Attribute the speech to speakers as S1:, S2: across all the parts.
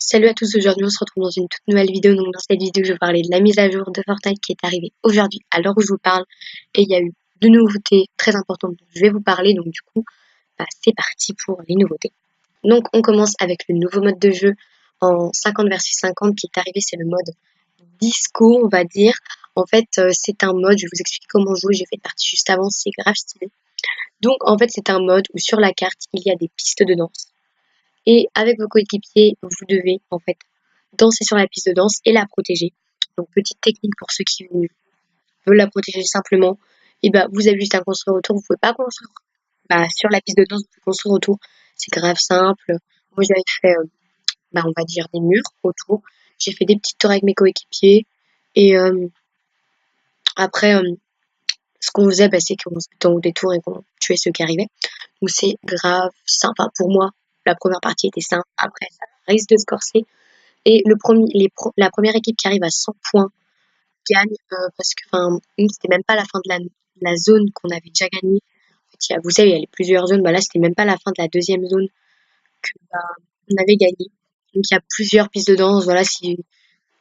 S1: Salut à tous, aujourd'hui on se retrouve dans une toute nouvelle vidéo. Donc dans cette vidéo je vais parler de la mise à jour de Fortnite qui est arrivée aujourd'hui à l'heure où je vous parle. Et il y a eu deux nouveautés très importantes dont je vais vous parler. Donc du coup, c'est parti pour les nouveautés. Donc on commence avec le nouveau mode de jeu en 50 versus 50 qui est arrivé. C'est le mode disco, on va dire. En fait c'est un mode, je vais vous expliquer comment jouer. J'ai fait une partie juste avant, c'est grave stylé. Donc en fait c'est un mode où sur la carte il y a des pistes de danse. Et avec vos coéquipiers, vous devez en fait danser sur la piste de danse et la protéger. Donc petite technique pour ceux qui veulent la protéger simplement, et vous avez juste à construire autour. Vous pouvez pas construire sur la piste de danse, vous pouvez construire autour. C'est grave simple. Moi j'avais fait on va dire des murs autour. J'ai fait des petites tours avec mes coéquipiers et après ce qu'on faisait c'est qu'on se mettait en haut des tours et qu'on tuait ceux qui arrivaient. Donc c'est grave sympa pour moi. La première partie était simple. Après ça risque de se corser. Et la première équipe qui arrive à 100 points gagne parce que c'était même pas la fin de la zone qu'on avait déjà gagnée. En fait, vous savez, il y a plusieurs zones. Là, c'était même pas la fin de la deuxième zone que on avait gagné. Donc il y a plusieurs pistes de danse. Voilà, si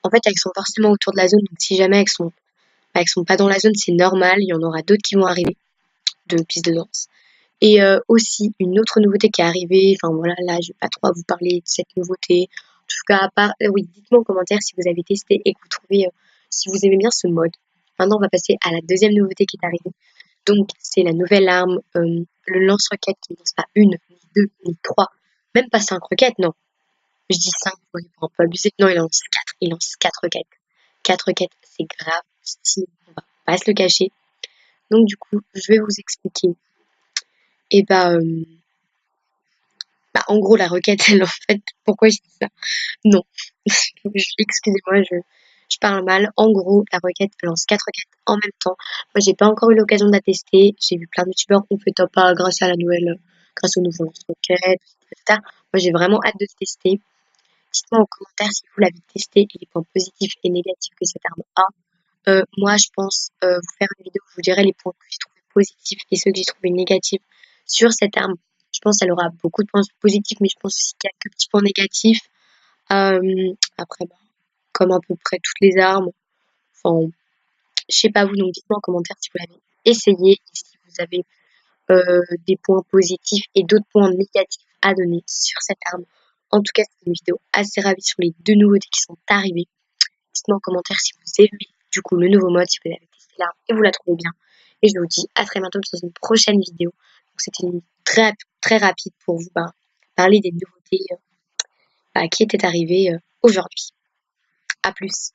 S1: en fait elles sont forcément autour de la zone. Donc si jamais elles sont pas dans la zone, c'est normal. Il y en aura d'autres qui vont arriver de pistes de danse. Et aussi une autre nouveauté qui est arrivée. Enfin voilà, là je vais pas trop à vous parler de cette nouveauté. En tout cas, à part, oui, dites-moi en commentaire si vous avez testé et que vous trouvez, si vous aimez bien ce mode. Maintenant, on va passer à la deuxième nouveauté qui est arrivée. Donc, c'est la nouvelle arme, le lance-roquette qui ne lance pas une, ni deux, ni trois, même pas cinq roquettes, non. Je dis cinq, ouais, pour un peu abuser. Non, il lance quatre roquettes. Quatre roquettes, c'est grave stylé, on va pas se le cacher. Donc, du coup, je vais vous expliquer. Et en gros, la requête, elle, en fait, pourquoi je dis ça? Non, excusez-moi, je parle mal. En gros, la requête lance 4 requêtes en même temps. Moi, j'ai pas encore eu l'occasion de la tester. J'ai vu plein de youtubeurs qui ont fait top A grâce à grâce au nouveau lance-roquette, etc. Moi, j'ai vraiment hâte de le tester. Dites-moi en commentaire si vous l'avez testé et les points positifs et négatifs que cette arme a. Moi, je pense vous faire une vidéo où je vous dirai les points que j'ai trouvés positifs et ceux que j'ai trouvés négatifs sur cette arme. Je pense qu'elle aura beaucoup de points positifs, mais je pense aussi quelques petits points négatifs. Après, comme à peu près toutes les armes, enfin, je sais pas vous, donc dites-moi en commentaire si vous l'avez essayé et si vous avez des points positifs et d'autres points négatifs à donner sur cette arme. En tout cas, c'est une vidéo assez rapide sur les deux nouveautés qui sont arrivées. Dites-moi en commentaire si vous aimez du coup le nouveau mode, si vous avez testé l'arme et vous la trouvez bien. Et je vous dis à très bientôt dans une prochaine vidéo. Donc c'était une très rapide pour vous parler des nouveautés qui étaient arrivées aujourd'hui. À plus.